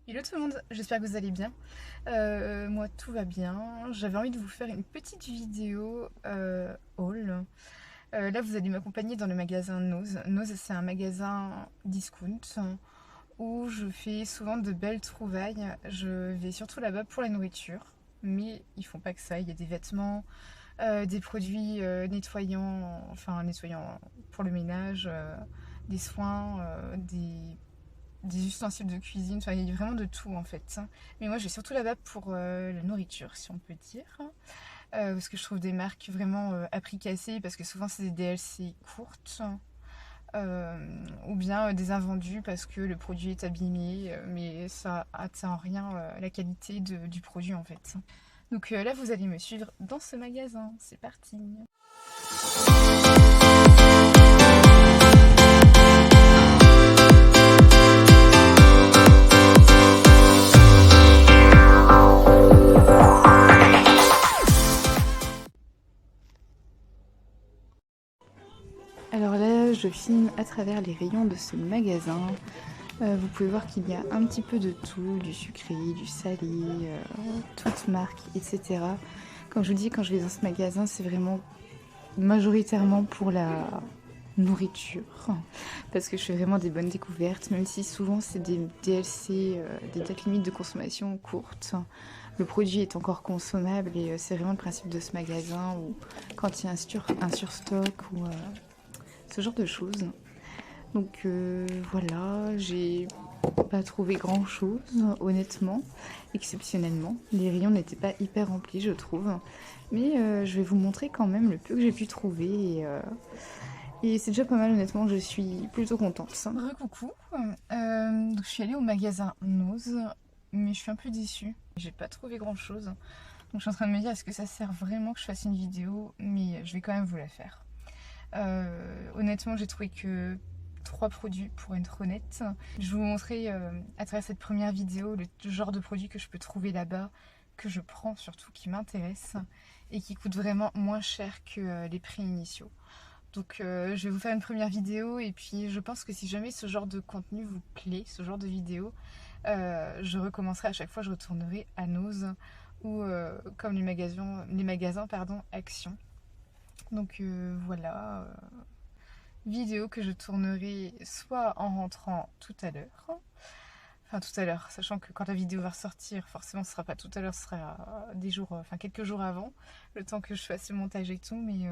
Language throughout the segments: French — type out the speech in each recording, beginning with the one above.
Hello tout le monde, j'espère que vous allez bien. Moi tout va bien. J'avais envie de vous faire une petite vidéo haul. Là vous allez m'accompagner dans le magasin Nose. Nose c'est un magasin discount où je fais souvent de belles trouvailles. Je vais surtout là-bas pour la nourriture. Mais ils font pas que ça, il y a des vêtements, des produits nettoyants pour le ménage, des soins, des ustensiles de cuisine, enfin il y a vraiment de tout en fait. Mais moi je vais surtout là-bas pour la nourriture, si on peut dire. Parce que je trouve des marques vraiment à prix cassé, parce que souvent c'est des DLC courtes. Ou bien des invendus parce que le produit est abîmé, mais ça atteint en rien la qualité du produit en fait. Donc là vous allez me suivre dans ce magasin, c'est parti. Alors là, je filme à travers les rayons de ce magasin. Vous pouvez voir qu'il y a un petit peu de tout, du sucré, du salé, toutes marques, etc. Comme je vous dis, quand je vais dans ce magasin, c'est vraiment majoritairement pour la nourriture, parce que je fais vraiment des bonnes découvertes, même si souvent c'est des DLC, des dates limites de consommation courtes. Le produit est encore consommable et c'est vraiment le principe de ce magasin où quand il y a un surstock ou ce genre de choses. Donc voilà, j'ai pas trouvé grand chose, honnêtement, exceptionnellement. Les rayons n'étaient pas hyper remplis, je trouve. Mais je vais vous montrer quand même le peu que j'ai pu trouver. Et c'est déjà pas mal, honnêtement, je suis plutôt contente. Coucou, je suis allée au magasin Nose, mais je suis un peu déçue. J'ai pas trouvé grand chose. Donc je suis en train de me dire, est-ce que ça sert vraiment que je fasse une vidéo? Mais je vais quand même vous la faire. Honnêtement, j'ai trouvé que 3 produits pour être honnête. Je vais vous montrer à travers cette première vidéo le genre de produits que je peux trouver là-bas, que je prends surtout, qui m'intéressent et qui coûtent vraiment moins cher que les prix initiaux. Donc je vais vous faire une première vidéo et puis je pense que si jamais ce genre de contenu vous plaît, ce genre de vidéo, je recommencerai à chaque fois, je retournerai à Nose ou comme les magasins pardon, Action. Donc voilà, vidéo que je tournerai soit en rentrant tout à l'heure, enfin tout à l'heure, sachant que quand la vidéo va ressortir, forcément ce sera pas tout à l'heure, ce sera des jours, enfin quelques jours avant, le temps que je fasse le montage et tout, mais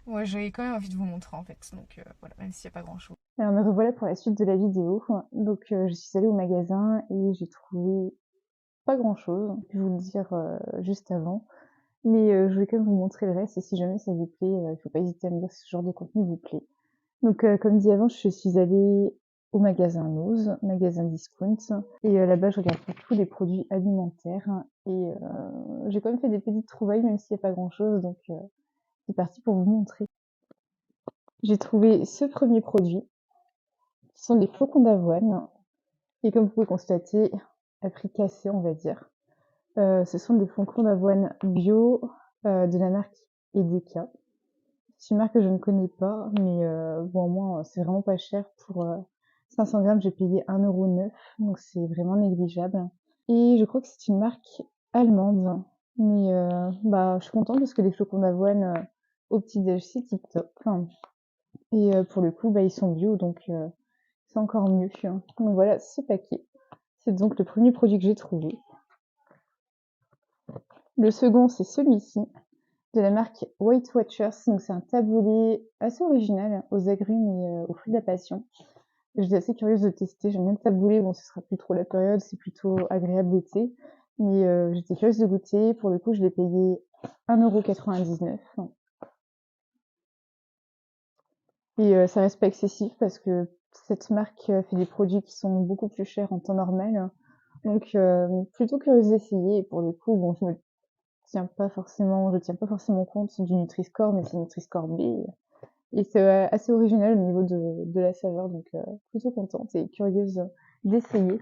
ouais, j'avais quand même envie de vous montrer en fait, donc voilà, même s'il n'y a pas grand chose. Alors me revoilà pour la suite de la vidéo. Donc je suis allée au magasin et j'ai trouvé pas grand chose, je vais vous le dire juste avant. Mais je vais quand même vous montrer le reste et si jamais ça vous plaît, il ne faut pas hésiter à me dire si ce genre de contenu vous plaît. Donc comme dit avant, je suis allée au magasin Nose, magasin discount. Et là-bas, je regarde pour tous les produits alimentaires. Et j'ai quand même fait des petites trouvailles, même s'il n'y a pas grand-chose. Donc c'est parti pour vous montrer. J'ai trouvé ce premier produit, qui sont des flocons d'avoine. Et comme vous pouvez constater, à prix cassé, on va dire. Ce sont des flocons d'avoine bio de la marque Edeka. C'est une marque que je ne connais pas, mais bon, moi, c'est vraiment pas cher. Pour 500 grammes, j'ai payé 1,09 €, donc c'est vraiment négligeable. Et je crois que c'est une marque allemande. Mais bah, je suis contente parce que les flocons d'avoine au petit-déj, c'est tip top. Et pour le coup, bah, ils sont bio, donc c'est encore mieux. Donc voilà, ce paquet. C'est donc le premier produit que j'ai trouvé. Le second, c'est celui-ci, de la marque Weight Watchers. Donc c'est un taboulé assez original aux agrumes et aux fruits de la passion. J'étais assez curieuse de tester. J'aime bien le taboulé. Bon, ce sera plus trop la période, c'est plutôt agréable l'été. Mais j'étais curieuse de goûter. Pour le coup, je l'ai payé 1,99 €. Et ça reste pas excessif parce que cette marque fait des produits qui sont beaucoup plus chers en temps normal. Donc plutôt curieuse d'essayer. Et pour le coup, bon, je tiens pas forcément compte du Nutri-Score, mais c'est Nutri-Score B. Et c'est assez original au niveau de la saveur, donc plutôt contente et curieuse d'essayer.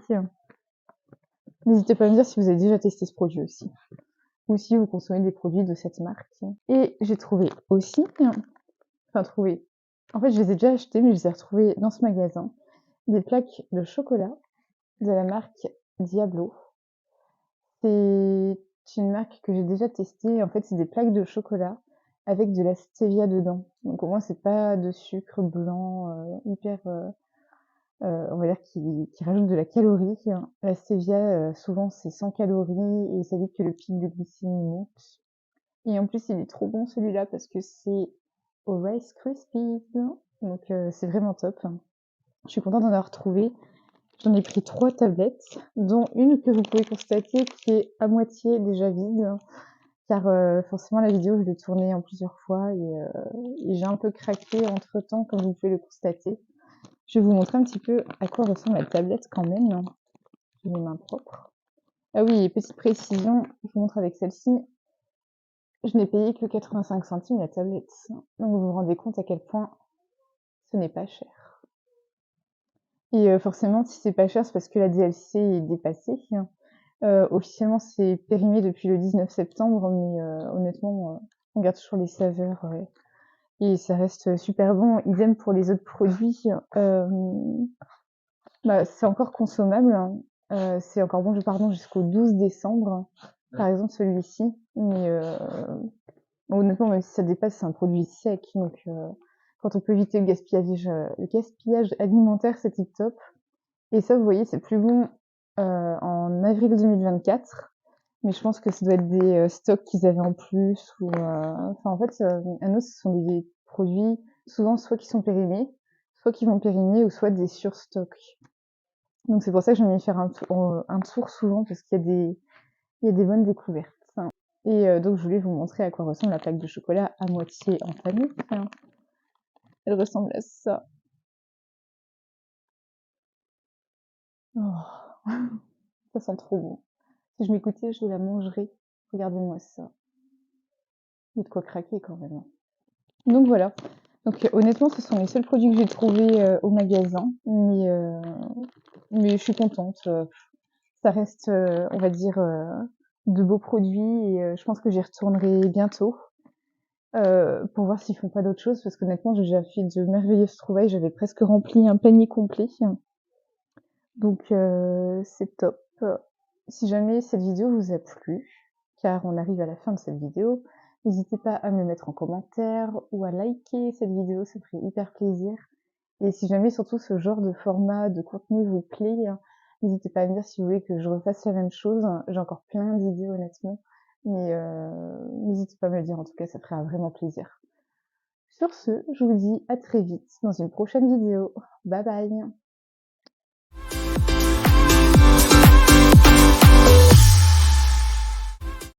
N'hésitez pas à me dire si vous avez déjà testé ce produit aussi, ou si vous consommez des produits de cette marque. Et j'ai trouvé aussi, en fait je les ai déjà achetés, mais je les ai retrouvés dans ce magasin, des plaques de chocolat de la marque Diablo. C'est une marque que j'ai déjà testée. En fait, c'est des plaques de chocolat avec de la stevia dedans. Donc au moins, c'est pas de sucre blanc hyper, on va dire, qui rajoute de la calorie. La stevia, souvent, c'est 100 calories et ça évite que le pic de glycémie monte. Et en plus, il est trop bon celui-là parce que c'est au Rice Krispies. Donc c'est vraiment top. Je suis contente d'en avoir trouvé. J'en ai pris 3 tablettes, dont une que vous pouvez constater qui est à moitié déjà vide, car forcément la vidéo je l'ai tournée en plusieurs fois et j'ai un peu craqué entre temps comme vous pouvez le constater. Je vais vous montrer un petit peu à quoi ressemble la tablette quand même. J'ai mes mains propres. Ah oui, et petite précision, je vous montre avec celle-ci, je n'ai payé que 85 centimes la tablette. Donc vous vous rendez compte à quel point ce n'est pas cher. Et forcément, si c'est pas cher, c'est parce que la DLC est dépassée. Officiellement, c'est périmé depuis le 19 septembre, mais honnêtement, on garde toujours les saveurs et ça reste super bon. Idem pour les autres produits. Bah, c'est encore consommable. C'est encore bon, pardon, jusqu'au 12 décembre, par exemple celui-ci. Mais honnêtement, même si ça dépasse, c'est un produit sec. Donc, quand on peut éviter le gaspillage alimentaire, c'est tip top. Et ça, vous voyez, c'est plus bon en avril 2024. Mais je pense que ça doit être des stocks qu'ils avaient en plus. Enfin, en fait, Anno, ce sont des produits souvent soit qui sont périmés, soit qui vont périmer, ou soit des surstocks. Donc c'est pour ça que j'aime bien faire un tour souvent, parce qu'il y a des bonnes découvertes. Et donc je voulais vous montrer à quoi ressemble la plaque de chocolat à moitié enflammée. Elle ressemble à ça. Oh, ça sent trop bon. Si je m'écoutais, je la mangerais. Regardez-moi ça. Il y a de quoi craquer quand même. Donc voilà. Donc honnêtement, ce sont les seuls produits que j'ai trouvés au magasin. Mais je suis contente. Ça reste, on va dire, de beaux produits. Et je pense que j'y retournerai bientôt pour voir s'ils font pas d'autres choses. Parce qu'honnêtement, j'ai déjà fait de merveilleuses trouvailles. J'avais presque rempli un panier complet. Donc c'est top. Si jamais cette vidéo vous a plu, car on arrive à la fin de cette vidéo, n'hésitez pas à me le mettre en commentaire ou à liker cette vidéo, ça ferait hyper plaisir. Et si jamais surtout ce genre de format de contenu vous plaît, n'hésitez pas à me dire si vous voulez que je refasse la même chose. J'ai encore plein d'idées honnêtement, mais n'hésitez pas à me le dire, en tout cas ça ferait vraiment plaisir. Sur ce, je vous dis à très vite dans une prochaine vidéo. Bye bye!